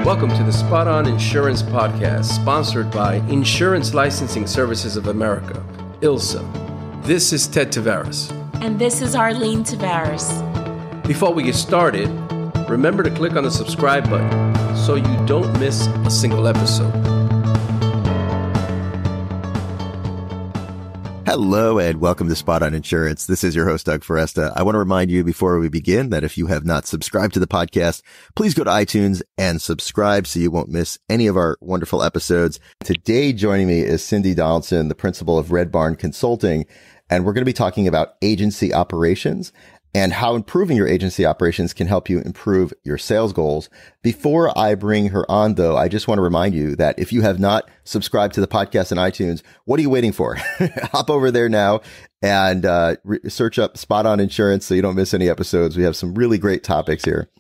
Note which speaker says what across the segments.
Speaker 1: Welcome to the Spot On Insurance Podcast, sponsored by Insurance Licensing Services of America, ILSA. This is Ted Tavares.
Speaker 2: And this is Arlene Tavares.
Speaker 1: Before we get started, remember to click on the subscribe button so you don't miss a single episode.
Speaker 3: Hello and welcome to Spot On Insurance. This is your host, Doug Foresta. I want to remind you before we begin that if you have not subscribed to the podcast, please go to iTunes and subscribe so you won't miss any of our wonderful episodes. Today joining me is Cindy Donaldson, the principal of Red Barn Consulting, and we're going to be talking about agency operations and how improving your agency operations can help you improve your sales goals. Before I bring her on, though, I just want to remind you that if you have not subscribed to the podcast on iTunes, what are you waiting for? Hop over there now and search up Spot On Insurance so you don't miss any episodes. We have some really great topics here.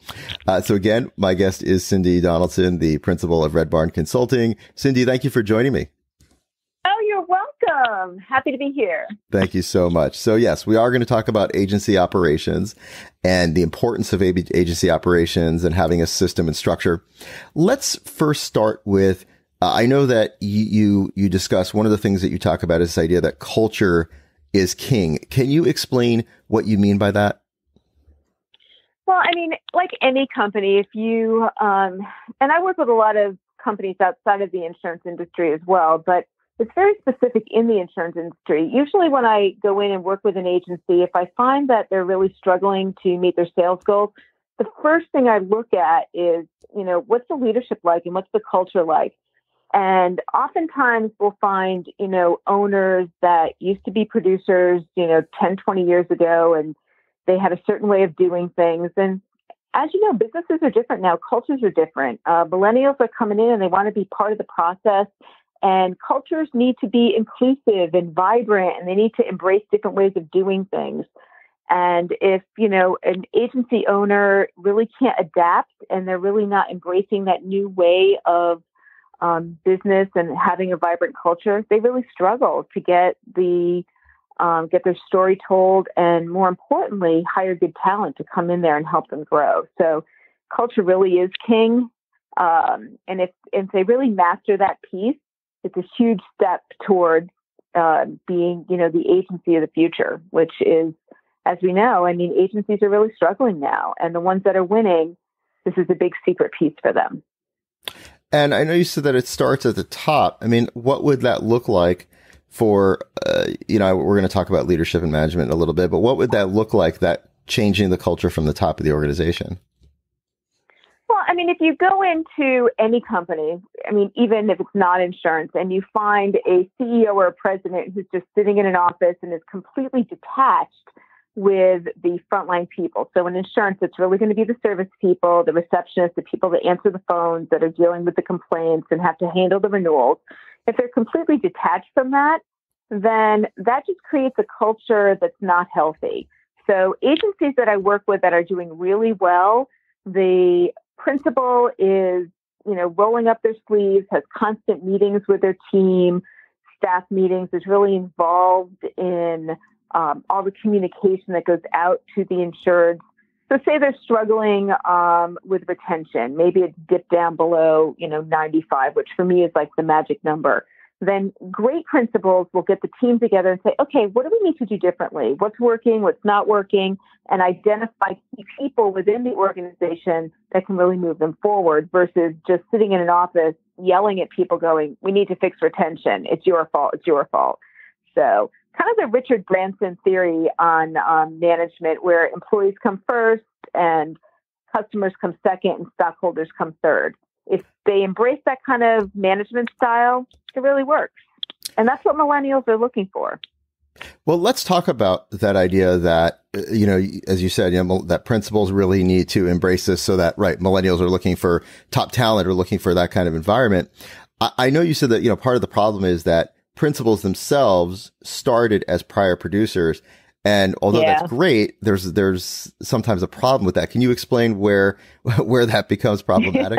Speaker 3: So again, my guest is Cindy Donaldson, the principal of Red Barn Consulting. Cindy, thank you for joining me.
Speaker 4: You're welcome. Happy to be here.
Speaker 3: Thank you so much. So yes, we are going to talk about agency operations and the importance of agency operations and having a system and structure. Let's first start with, I know that you discuss one of the things that you talk about is this idea that culture is king. Can you explain what you mean by that?
Speaker 4: Well, I mean, like any company, if you, and I work with a lot of companies outside of the insurance industry as well, but it's very specific in the insurance industry. Usually when I go in and work with an agency, if I find that they're really struggling to meet their sales goals, the first thing I look at is, what's the leadership like and what's the culture like? And oftentimes we'll find, owners that used to be producers, 10, 20 years ago, and they had a certain way of doing things. And as you know, businesses are different now. Cultures are different. Millennials are coming in and they want to be part of the process. And cultures need to be inclusive and vibrant, and they need to embrace different ways of doing things. And if, an agency owner really can't adapt and they're really not embracing that new way of business and having a vibrant culture, they really struggle to get their story told, and more importantly, hire good talent to come in there and help them grow. So culture really is king. And if they really master that piece, it's a huge step toward being, the agency of the future, which is, as we know, agencies are really struggling now. And the ones that are winning, this is a big secret piece for them.
Speaker 3: And I know you said that it starts at the top. What would that look like for, we're going to talk about leadership and management in a little bit, but what would that look like, that changing the culture from the top of the organization?
Speaker 4: Well, if you go into any company, even if it's not insurance, and you find a CEO or a president who's just sitting in an office and is completely detached with the frontline people. So in insurance, it's really going to be the service people, the receptionists, the people that answer the phones, that are dealing with the complaints and have to handle the renewals. If they're completely detached from that, then that just creates a culture that's not healthy. So agencies that I work with that are doing really well, the principal is, rolling up their sleeves, has constant meetings with their team, staff meetings, is really involved in all the communication that goes out to the insured. So say they're struggling with retention, maybe it's dipped down below, 95, which for me is like the magic number. Then great principals will get the team together and say, okay, what do we need to do differently? What's working? What's not working? And identify key people within the organization that can really move them forward versus just sitting in an office yelling at people going, we need to fix retention. It's your fault. It's your fault. So kind of the Richard Branson theory on management, where employees come first and customers come second and stockholders come third. If they embrace that kind of management style, it really works. And that's what millennials are looking for.
Speaker 3: Well, let's talk about that idea that, as you said, that principals really need to embrace this so that, right, millennials are looking for top talent or looking for that kind of environment. I know you said that, part of the problem is that principals themselves started as prior producers. And although that's great, there's sometimes a problem with that. Can you explain where that becomes problematic?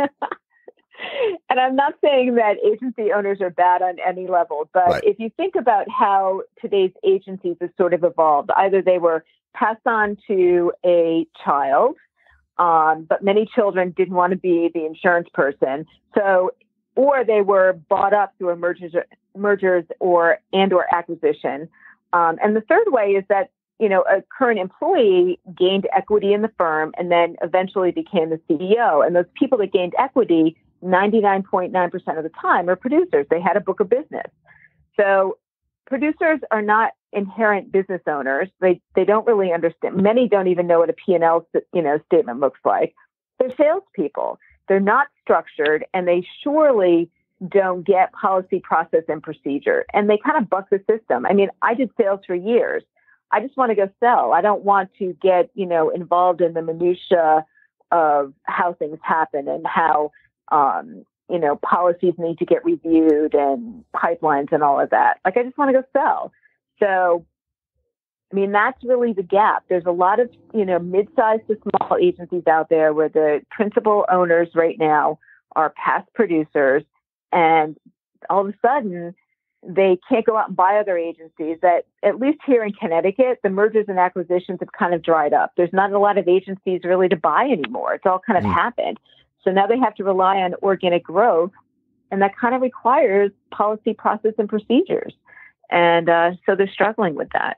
Speaker 4: And I'm not saying that agency owners are bad on any level, but
Speaker 3: right.
Speaker 4: If you think about how today's agencies have sort of evolved, either they were passed on to a child But many children didn't want to be the insurance person. So, or they were bought up through a mergers or acquisition. And the third way is that, a current employee gained equity in the firm and then eventually became the CEO. And those people that gained equity 99.9% of the time are producers. They had a book of business. So producers are not inherent business owners. They don't really understand. Many don't even know what a P&L, statement looks like. They're salespeople. They're not structured, and they surely don't get policy, process, and procedure. And they kind of buck the system. I mean, I did sales for years. I just want to go sell. I don't want to get, involved in the minutia of how things happen and how, policies need to get reviewed and pipelines and all of that. Like, I just want to go sell. So, I mean, that's really the gap. There's a lot of, mid-sized to small agencies out there where the principal owners right now are past producers, and all of a sudden they can't go out and buy other agencies. That, at least here in Connecticut, the mergers and acquisitions have kind of dried up. There's not a lot of agencies really to buy anymore. It's all kind of happened. So now they have to rely on organic growth, and that kind of requires policy, process, and procedures. And so they're struggling with that.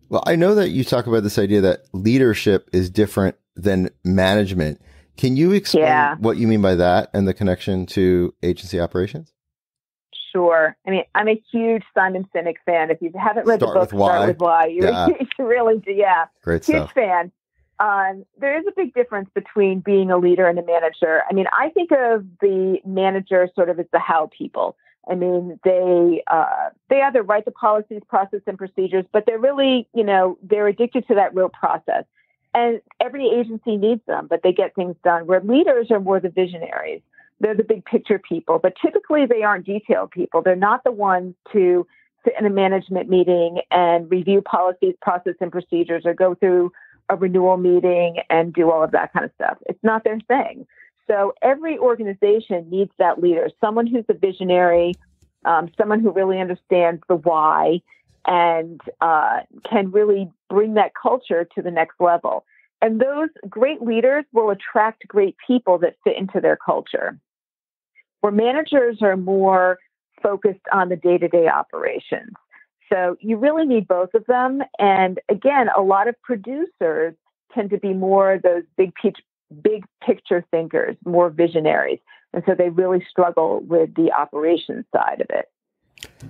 Speaker 3: Well, I know that you talk about this idea that leadership is different than management. Can you explain what you mean by that and the connection to agency operations?
Speaker 4: Sure. I mean, I'm a huge Simon Sinek fan. If you haven't read the book, Start With Why. You should really do. Yeah.
Speaker 3: Great
Speaker 4: huge
Speaker 3: stuff.
Speaker 4: Fan. There is a big difference between being a leader and a manager. I mean, I think of the manager sort of as the how people. I mean, they either write the policies, process, and procedures, but they're really, they're addicted to that real process. And every agency needs them, but they get things done. Where leaders are more the visionaries. They're the big picture people, but typically they aren't detailed people. They're not the ones to sit in a management meeting and review policies, process, and procedures, or go through a renewal meeting and do all of that kind of stuff. It's not their thing. So every organization needs that leader, someone who's a visionary, someone who really understands the why and can really bring that culture to the next level. And those great leaders will attract great people that fit into their culture. Where managers are more focused on the day-to-day operations. So you really need both of them. And again, a lot of producers tend to be more those big picture thinkers, more visionaries. And so they really struggle with the operations side of it.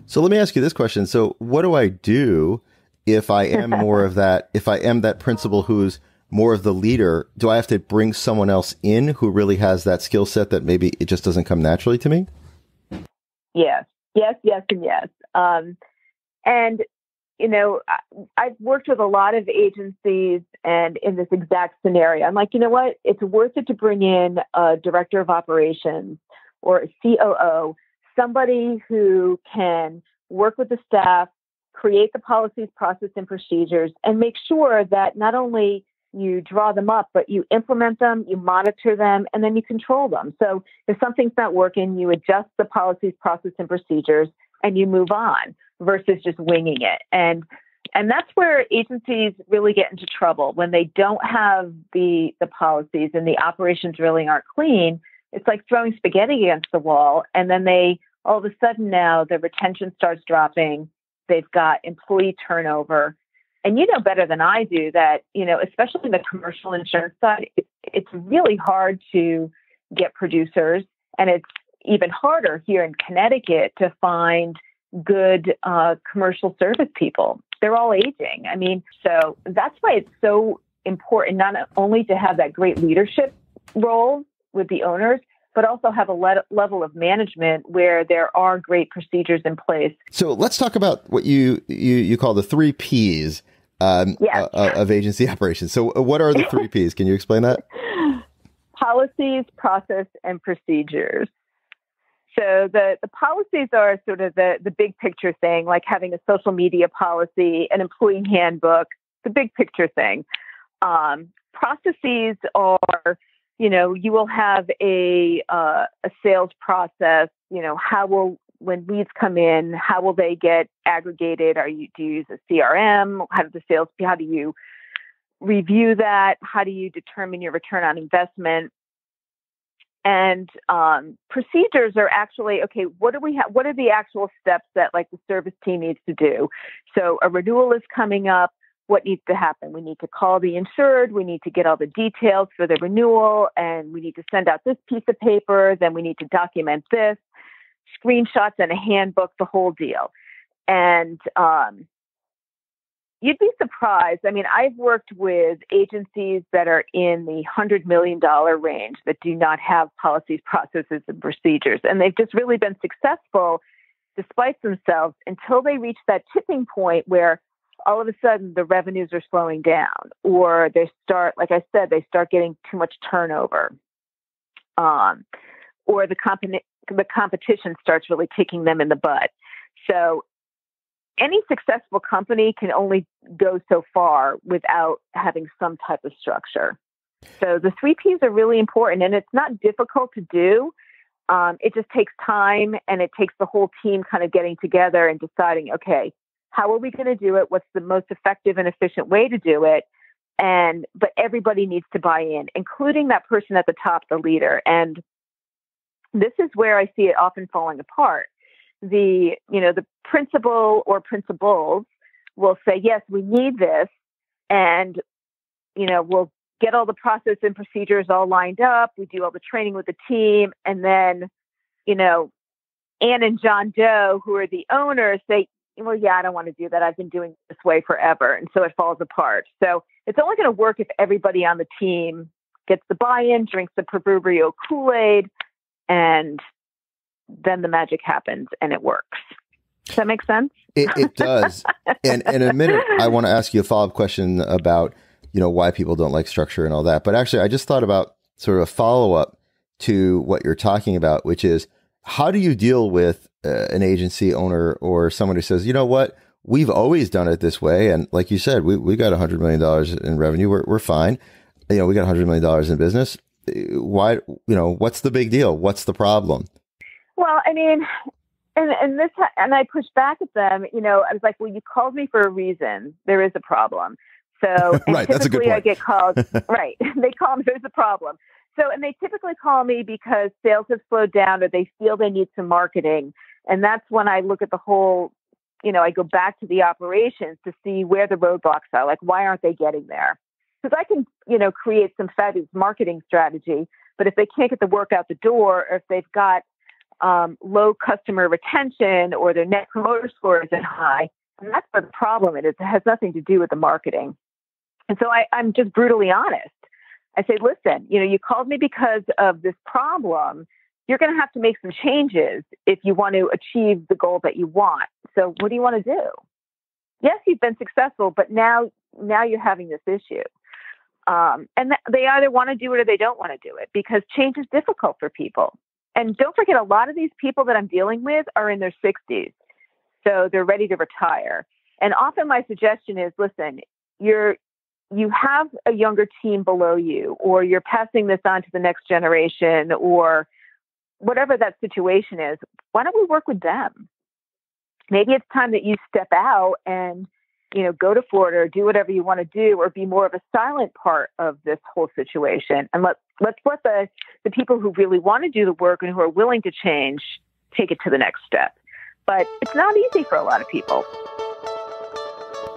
Speaker 3: So let me ask you this question. So what do I do if I am more of that, if I am that principal who's more of the leader? Do I have to bring someone else in who really has that skill set that maybe it just doesn't come naturally to me?
Speaker 4: Yes, and yes. And, I've worked with a lot of agencies, and in this exact scenario, I'm like, you know what? It's worth it to bring in a director of operations or a COO, somebody who can work with the staff, create the policies, process, and procedures, and make sure that not only you draw them up, but you implement them, you monitor them, and then you control them. So if something's not working, you adjust the policies, process, and procedures, and you move on versus just winging it. And that's where agencies really get into trouble when they don't have the policies and the operations really aren't clean. It's like throwing spaghetti against the wall. And then all of a sudden now the retention starts dropping. They've got employee turnover. And you know better than I do that, especially in the commercial insurance side, it's really hard to get producers. And it's even harder here in Connecticut to find good commercial service people. They're all aging. I mean, so that's why it's so important not only to have that great leadership role with the owners, but also have a level of management where there are great procedures in place. So
Speaker 3: let's talk about what you call the 3 Ps of agency operations. So what are the 3 Ps? Can you explain that?
Speaker 4: Policies, process, and procedures. So the policies are sort of the big picture thing, like having a social media policy, an employee handbook, the big picture thing. Processes are, you will have a sales process, when leads come in, how will they get aggregated? Do you use a CRM? How do you review that? How do you determine your return on investment? And procedures are actually, okay, what do we have? What are the actual steps that like the service team needs to do? So a renewal is coming up. What needs to happen? We need to call the insured. We need to get all the details for the renewal, and we need to send out this piece of paper. Then we need to document this, screenshots and a handbook, the whole deal. And you'd be surprised. I mean, I've worked with agencies that are in the $100 million range that do not have policies, processes, and procedures. And they've just really been successful despite themselves until they reach that tipping point where all of a sudden the revenues are slowing down, or they start, like I said, they start getting too much turnover, or the competition starts really kicking them in the butt. So any successful company can only go so far without having some type of structure. So the 3 Ps are really important, and it's not difficult to do. It just takes time, and it takes the whole team kind of getting together and deciding, okay, how are we going to do it? What's the most effective and efficient way to do it? But everybody needs to buy in, including that person at the top, the leader. And this is where I see it often falling apart. The principal or principals will say, yes, we need this. And, we'll get all the process and procedures all lined up. We do all the training with the team. And then, Ann and John Doe, who are the owners, say, well, yeah, I don't want to do that. I've been doing it this way forever. And so it falls apart. So it's only going to work if everybody on the team gets the buy-in, drinks the proverbial Kool-Aid, and then the magic happens and it works. Does that make sense?
Speaker 3: It does. And in a minute, I want to ask you a follow-up question about, why people don't like structure and all that. But actually, I just thought about sort of a follow-up to what you're talking about, which is how do you deal with an agency owner or someone who says, you know what, we've always done it this way. And like you said, we got $100 million in revenue. We're fine. We got $100 million in business. Why, what's the big deal? What's the problem?
Speaker 4: Well, I mean, and I pushed back at them, I was like, well, you called me for a reason. There is a problem. So
Speaker 3: right, that's a good point.
Speaker 4: I get called, right. They call me, there's a problem. So, and they typically call me because sales have slowed down or they feel they need some marketing. And that's when I look at the whole, I go back to the operations to see where the roadblocks are. Like, why aren't they getting there? Because I can, create some fabulous marketing strategy, but if they can't get the work out the door, or if they've got low customer retention or their net promoter score isn't high, and that's where the problem is. It has nothing to do with the marketing. And so I'm just brutally honest. I say, listen, you called me because of this problem. You're going to have to make some changes if you want to achieve the goal that you want. So what do you want to do? Yes, you've been successful, but now you're having this issue. And they either want to do it or they don't want to do it, because change is difficult for people. And don't forget, a lot of these people that I'm dealing with are in their 60s. So they're ready to retire. And often my suggestion is, listen, you have a younger team below you, or you're passing this on to the next generation, or whatever that situation is. Why don't we work with them? Maybe it's time that you step out and, go to Florida or do whatever you want to do, or be more of a silent part of this whole situation. And let's let the people who really want to do the work and who are willing to change take it to the next step. But it's not easy for a lot of people.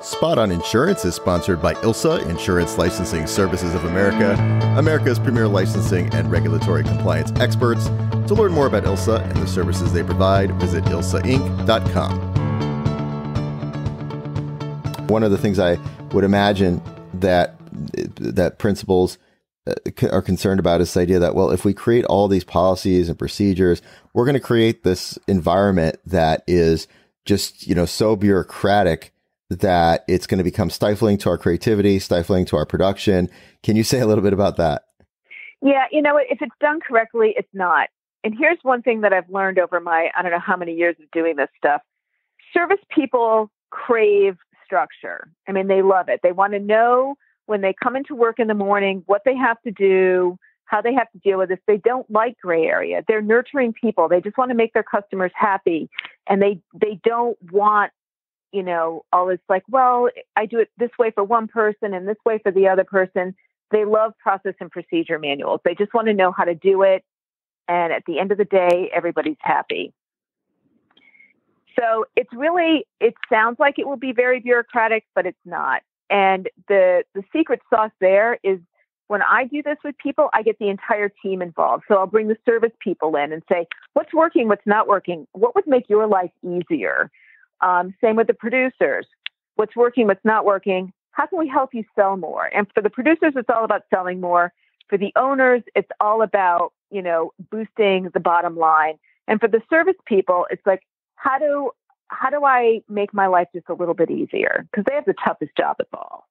Speaker 3: Spot on Insurance is sponsored by ILSA, Insurance Licensing Services of America, America's premier licensing and regulatory compliance experts. To learn more about ILSA and the services they provide, visit ilsainc.com. One of the things I would imagine that principals are concerned about is the idea that, well, if we create all these policies and procedures, we're going to create this environment that is just, so bureaucratic that it's going to become stifling to our creativity, stifling to our production. Can you say a little bit about that?
Speaker 4: Yeah, if it's done correctly, it's not. And here's one thing that I've learned over my, I don't know how many years of doing this stuff. Service people crave structure. I mean, they love it. They want to know when they come into work in the morning, what they have to do, how they have to deal with this. They don't like gray area. They're nurturing people. They just want to make their customers happy. And they don't want, all this like, well, I do it this way for one person and this way for the other person. They love process and procedure manuals. They just want to know how to do it. And at the end of the day, everybody's happy. So it sounds like it will be very bureaucratic, but it's not. And the secret sauce there is when I do this with people, I get the entire team involved. So I'll bring the service people in and say, what's working, what's not working? What would make your life easier? Same with the producers. What's working, what's not working? How can we help you sell more? And for the producers, it's all about selling more. For the owners, it's all about, boosting the bottom line. And for the service people, it's like, how do I make my life just a little bit easier? Because they have the toughest job of all.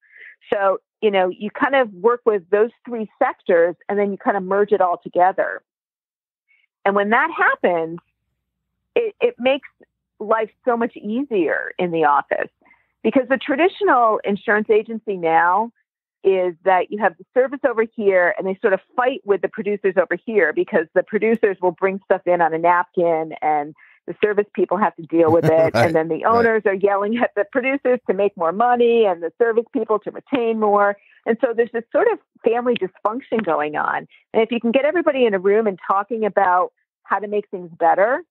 Speaker 4: So, you kind of work with those three sectors and then you kind of merge it all together. And when that happens, it makes life so much easier in the office, because the traditional insurance agency now is that you have the service over here and they sort of fight with the producers over here, because the producers will bring stuff in on a napkin and the service people have to deal with it. Right, and then the owners are yelling at the producers to make more money and the service people to retain more. And so there's this sort of family dysfunction going on. And if you can get everybody in a room and talking about how to make things better,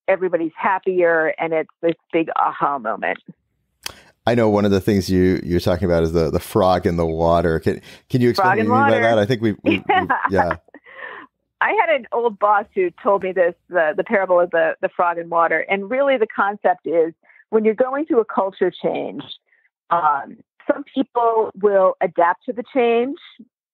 Speaker 4: everybody's happier, and it's this big aha moment.
Speaker 3: I know one of the things you're talking about is the frog in the water. Can you explain what you mean by that? I think we yeah.
Speaker 4: I had an old boss who told me this, the parable of the frog in water. And really the concept is when you're going through a culture change, some people will adapt to the change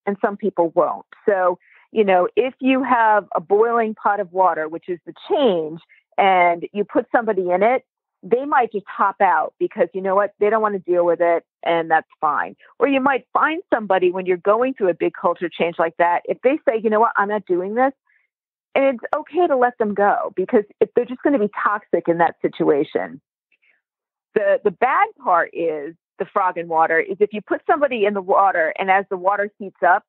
Speaker 4: and some people won't. So, if you have a boiling pot of water, which is the change, and you put somebody in it, they might just hop out because you know what? They don't want to deal with it, and that's fine. Or you might find somebody when you're going through a big culture change like that, if they say, you know what, I'm not doing this, and it's okay to let them go, because if they're just going to be toxic in that situation. The bad part is the frog in water is if you put somebody in the water and as the water heats up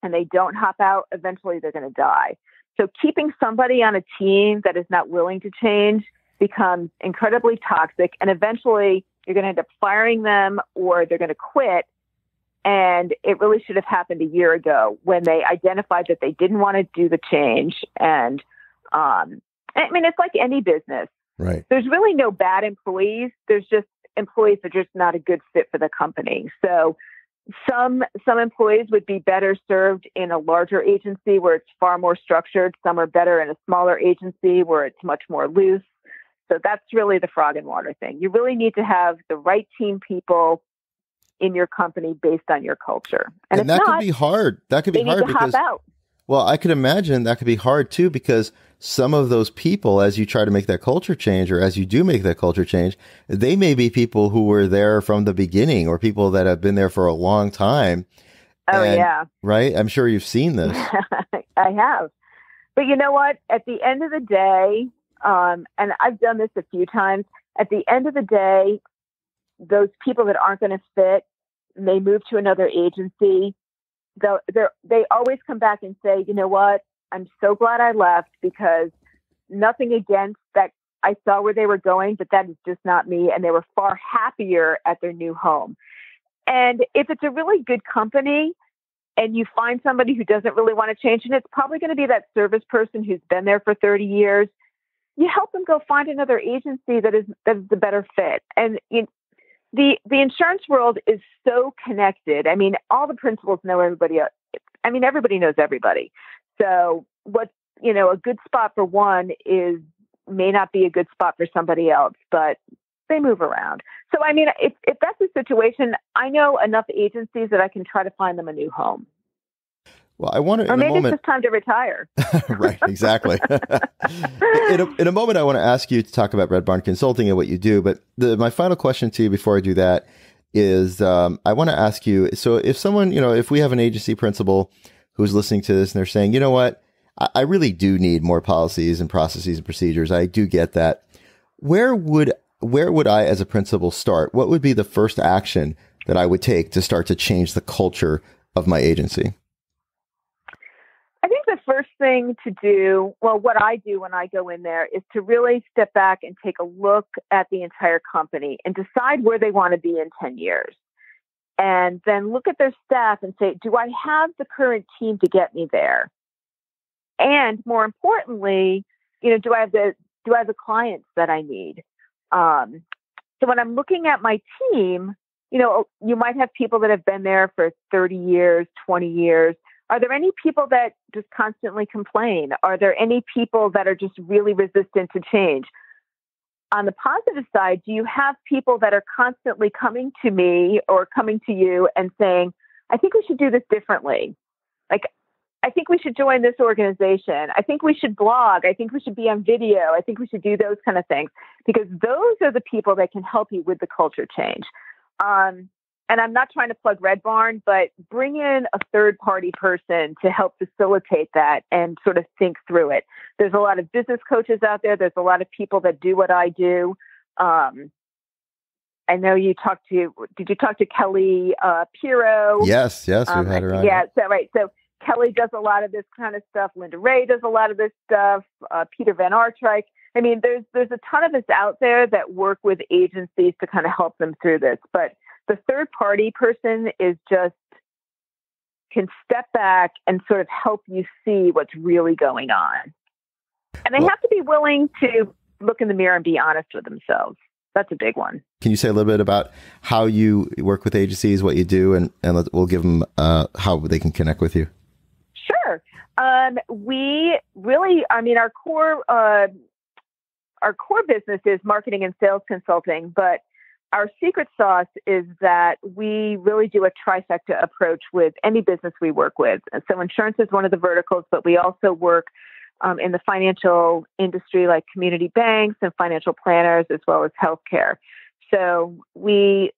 Speaker 4: and they don't hop out, eventually they're going to die. So keeping somebody on a team that is not willing to change becomes incredibly toxic, and eventually you're going to end up firing them or they're going to quit. And it really should have happened a year ago when they identified that they didn't want to do the change. And I mean, it's like any business.
Speaker 3: Right.
Speaker 4: There's really no bad employees. There's just employees that are just not a good fit for the company. So some employees would be better served in a larger agency where it's far more structured. Some are better in a smaller agency where it's much more loose. So that's really the frog in water thing. You really need to have the right team people in your company based on your culture. And
Speaker 3: that could be hard. That could be hard because, well, I could imagine that could be hard too, because some of those people, as you try to make that culture change, or as you do make that culture change, they may be people who were there from the beginning or people that have been there for a long time.
Speaker 4: Oh, yeah.
Speaker 3: Right? I'm sure you've seen this.
Speaker 4: I have. But you know what? At the end of the day, and I've done this a few times, at the end of the day, those people that aren't going to fit, they move to another agency. They always come back and say, you know what? I'm so glad I left, because nothing against that. I saw where they were going, but that is just not me. And they were far happier at their new home. And if it's a really good company and you find somebody who doesn't really want to change, and it's probably going to be that service person who's been there for 30 years, you help them go find another agency that is the better fit. And the insurance world is so connected. I mean, all the principals know everybody. I mean, everybody knows everybody. So what's, a good spot for one may not be a good spot for somebody else, but they move around. So, I mean, if that's the situation, I know enough agencies that I can try to find them a new home.
Speaker 3: Well, I want to,
Speaker 4: or maybe it's just time to retire.
Speaker 3: Right, exactly. in a moment, I want to ask you to talk about Red Barn Consulting and what you do. But my final question to you before I do that is, I want to ask you, so if someone, if we have an agency principal who's listening to this and they're saying, you know what, I really do need more policies and processes and procedures. I do get that. Where would I, as a principal, start? What would be the first action that I would take to start to change the culture of my agency?
Speaker 4: I think the first thing to do, well, what I do when I go in there is to really step back and take a look at the entire company and decide where they want to be in 10 years. And then look at their staff and say, do I have the current team to get me there? And more importantly, do I have the clients that I need? So when I'm looking at my team, you might have people that have been there for 30 years, 20 years. Are there any people that just constantly complain? Are there any people that are just really resistant to change? On the positive side, do you have people that are constantly coming to me or coming to you and saying, I think we should do this differently? Like, I think we should join this organization. I think we should blog. I think we should be on video. I think we should do those kind of things, because those are the people that can help you with the culture change. And I'm not trying to plug Red Barn, but bring in a third-party person to help facilitate that and sort of think through it. There's a lot of business coaches out there. There's a lot of people that do what I do. I know did you talk to Kelly Piro?
Speaker 3: Yes, we've had her on.
Speaker 4: Yeah, so Kelly does a lot of this kind of stuff. Linda Ray does a lot of this stuff. Peter Van Artreich. I mean, there's a ton of us out there that work with agencies to kind of help them through this. But the third party person can step back and sort of help you see what's really going on. And they have to be willing to look in the mirror and be honest with themselves. That's a big one. Can
Speaker 3: you say a little bit about how you work with agencies, what you do, and we'll give them how they can connect with you?
Speaker 4: Sure. We really, our core business is marketing and sales consulting, but our secret sauce is that we really do a trifecta approach with any business we work with. And so insurance is one of the verticals, but we also work in the financial industry, like community banks and financial planners, as well as healthcare. So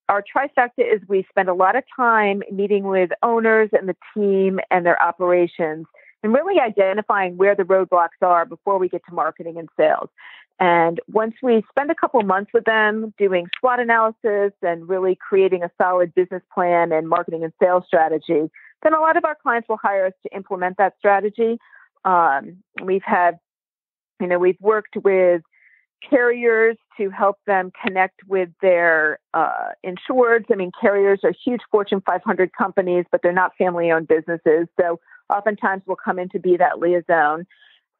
Speaker 4: our trifecta is we spend a lot of time meeting with owners and the team and their operations and really identifying where the roadblocks are before we get to marketing and sales. And once we spend a couple months with them doing SWOT analysis and really creating a solid business plan and marketing and sales strategy, then a lot of our clients will hire us to implement that strategy. We've worked with carriers to help them connect with their insureds. I mean, carriers are huge Fortune 500 companies, but they're not family-owned businesses. So oftentimes we'll come in to be that liaison.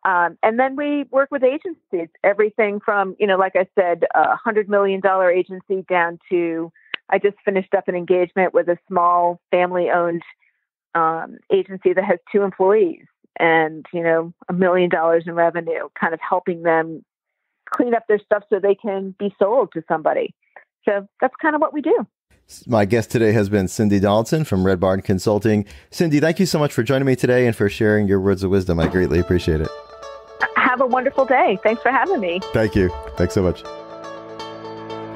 Speaker 4: And then we work with agencies, everything from, like I said, $100 million agency down to, I just finished up an engagement with a small family-owned agency that has 2 employees and, $1 million in revenue, kind of helping them clean up their stuff so they can be sold to somebody. So that's kind of what we do.
Speaker 3: My guest today has been Cindy Donaldson from Red Barn Consulting. Cindy, thank you so much for joining me today and for sharing your words of wisdom. I greatly appreciate it.
Speaker 4: Have a wonderful day. Thanks for having me.
Speaker 3: Thank you. Thanks so much.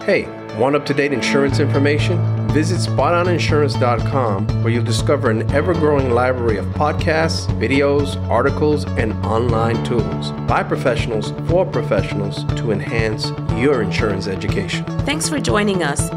Speaker 1: Hey, want up-to-date insurance information? Visit spotoninsurance.com, where you'll discover an ever-growing library of podcasts, videos, articles, and online tools by professionals for professionals to enhance your insurance education.
Speaker 2: Thanks for joining us.